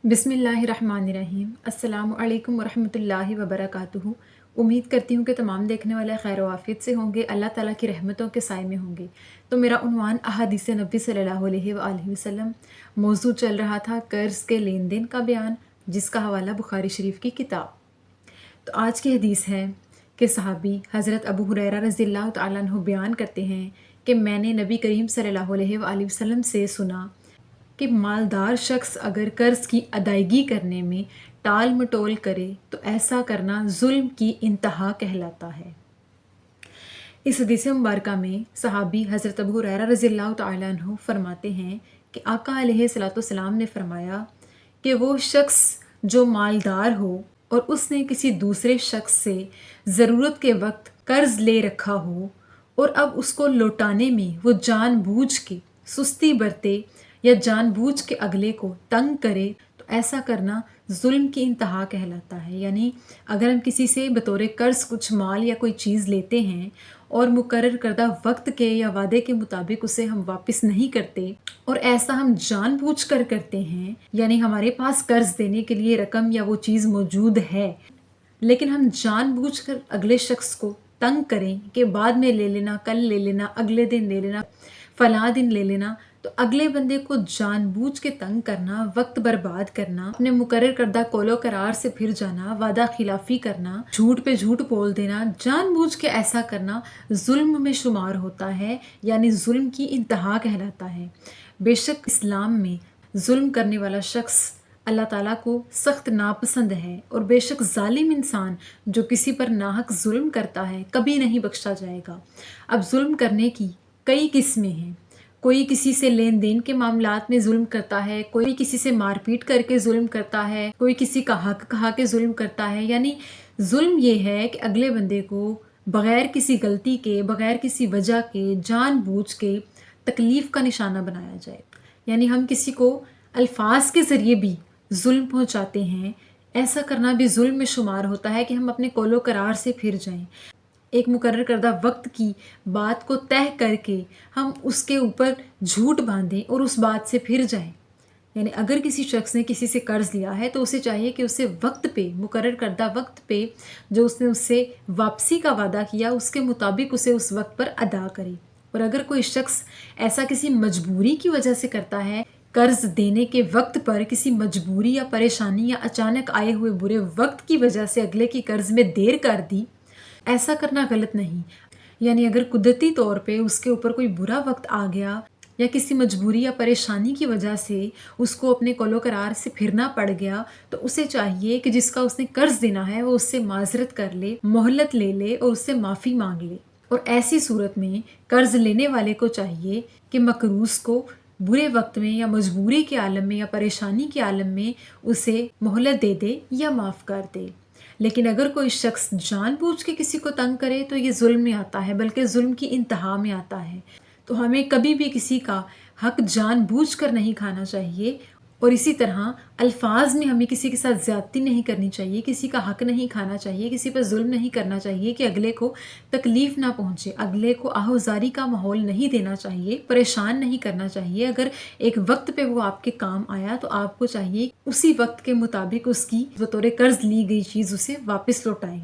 बिस्मिल्लाहिर्रहमानिर्रहीम। अस्सलामु अलैकुम वरहमतुल्लाहि वबरकातुहू। उम्मीद करती हूँ कि तमाम देखने वाले खैर वाफियत से होंगे, अल्लाह ताला की रहमतों के साए में होंगे। तो मेरा उन्वान अहादीस नबी सल्लल्लाहु अलैहि वसल्लम मौजू चल रहा था कर्ज़ के लेन देन का बयान, जिसका हवाला बुखारी शरीफ की किताब। तो आज की हदीस है कि सहाबी हज़रत अबू हुरैरा रज़ियल्लाहु तआला अन्हु बयान करते हैं कि मैंने नबी करीम सल्लल्लाहु अलैहि वसल्लम से सुना कि मालदार शख्स अगर कर्ज़ की अदायगी करने में टाल मटोल करे तो ऐसा करना जुल्म की इंतहा कहलाता है। इस हदीस मुबारका में सहाबी हज़रत अबू हुरैरा रज़ियल्लाहु तआला अन्हु फरमाते हैं कि आका अलैहिस्सलाम ने फरमाया कि वो शख्स जो मालदार हो और उसने किसी दूसरे शख्स से ज़रूरत के वक्त कर्ज़ ले रखा हो और अब उसको लौटाने में वो जानबूझ के सुस्ती बरते या जानबूझ के अगले को तंग करे तो ऐसा करना जुल्म की इंतहा कहलाता है। यानी अगर हम किसी से बतौर कर्ज़ कुछ माल या कोई चीज़ लेते हैं और मुकर्रर करदा वक्त के या वादे के मुताबिक उसे हम वापस नहीं करते और ऐसा हम जानबूझ कर करते हैं, यानी हमारे पास कर्ज़ देने के लिए रकम या वो चीज़ मौजूद है लेकिन हम जानबूझकर अगले शख्स को तंग करें कि बाद में ले लेना, कल ले लेना, अगले दिन ले लेना, फलां दिन ले लेना, तो अगले बंदे को जानबूझ के तंग करना, वक्त बर्बाद करना, अपने मुकर्रर करदा कौलो करार से फिर जाना, वादा खिलाफी करना, झूठ पे झूठ बोल देना, जानबूझ के ऐसा करना जुल्म में शुमार होता है, यानी जुल्म की इंतहा कहलाता है। बेशक इस्लाम में जुल्म करने वाला शख्स अल्लाह ताला को सख्त नापसंद है और बेशक जालिम इंसान जो किसी पर नाहक जुल्म करता है कभी नहीं बख्शा जाएगा। अब जुल्म करने की कई किस्में हैं। कोई किसी से लेन देन के मामलात में जुल्म करता है, कोई किसी से मारपीट करके जुल्म करता है, कोई किसी का हक कहा के जुल्म करता है। यानी जुल्म ये है कि अगले बंदे को बग़ैर किसी गलती के, बग़ैर किसी वजह के, जानबूझ के तकलीफ़ का निशाना बनाया जाए। यानी हम किसी को अल्फाज के ज़रिए भी जुल्म पहुँचाते हैं, ऐसा करना भी जुल्म में शुमार होता है कि हम अपने कौलो करार से फिर जाएं। एक मुकर्रर करदा वक्त की बात को तय करके हम उसके ऊपर झूठ बांधें और उस बात से फिर जाएं। यानी अगर किसी शख्स ने किसी से कर्ज़ लिया है तो उसे चाहिए कि उसे वक्त पे, मुकर्रर करदा वक्त पे जो उसने उससे वापसी का वादा किया उसके मुताबिक उसे उस वक्त पर अदा करे। और अगर कोई शख्स ऐसा किसी मजबूरी की वजह से करता है, कर्ज़ देने के वक्त पर किसी मजबूरी या परेशानी या अचानक आए हुए बुरे वक्त की वजह से अगले की कर्ज़ में देर कर दी, ऐसा करना गलत नहीं। यानी अगर कुदरती तौर पे उसके ऊपर कोई बुरा वक्त आ गया या किसी मजबूरी या परेशानी की वजह से उसको अपने कौलो करार से फिरना पड़ गया तो उसे चाहिए कि जिसका उसने कर्ज़ देना है वो उससे माजरत कर ले, मोहलत ले ले और उससे माफ़ी मांग ले। और ऐसी सूरत में कर्ज़ लेने वाले को चाहिए कि मकरूज़ को बुरे वक्त में या मजबूरी के आलम में या परेशानी के आलम में उसे मोहलत दे दे या माफ़ कर दे। लेकिन अगर कोई शख्स जानबूझ के किसी को तंग करे तो ये जुल्म में आता है, बल्कि जुल्म की इंतहा में आता है। तो हमें कभी भी किसी का हक जानबूझ कर नहीं खाना चाहिए और इसी तरह अल्फाज में हमें किसी के साथ ज़्यादती नहीं करनी चाहिए, किसी का हक नहीं खाना चाहिए, किसी पर जुल्म नहीं करना चाहिए कि अगले को तकलीफ़ ना पहुँचे, अगले को आहुजारी का माहौल नहीं देना चाहिए, परेशान नहीं करना चाहिए। अगर एक वक्त पे वो आपके काम आया तो आपको चाहिए उसी वक्त के मुताबिक उसकी बतौर कर्ज़ ली गई चीज़ उसे वापस लौटाएं।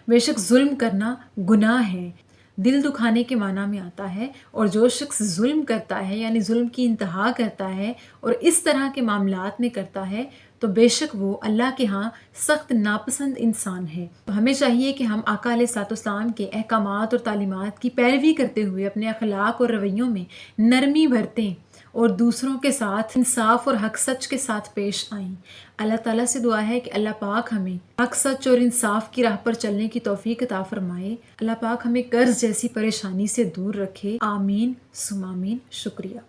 बेशक जुल्म करना गुनाह है, दिल दुखाने के माना में आता है, और जो शख्स जुल्म करता है यानी जुल्म की इंतहा करता है और इस तरह के मामलात में करता है तो बेशक वो अल्लाह के यहाँ सख्त नापसंद इंसान है। तो हमें चाहिए कि हम आका अलैहिस्सलाम के अहकामात और तालीमात की पैरवी करते हुए अपने अखलाक और रवैयों में नरमी बरतें और दूसरों के साथ इंसाफ और हक सच के साथ पेश आएं। अल्लाह ताला से दुआ है कि अल्लाह पाक हमें हक सच और इंसाफ की राह पर चलने की तौफीक अता फरमाए। अल्लाह पाक हमें कर्ज़ जैसी परेशानी से दूर रखे। आमीन सुम आमीन। शुक्रिया।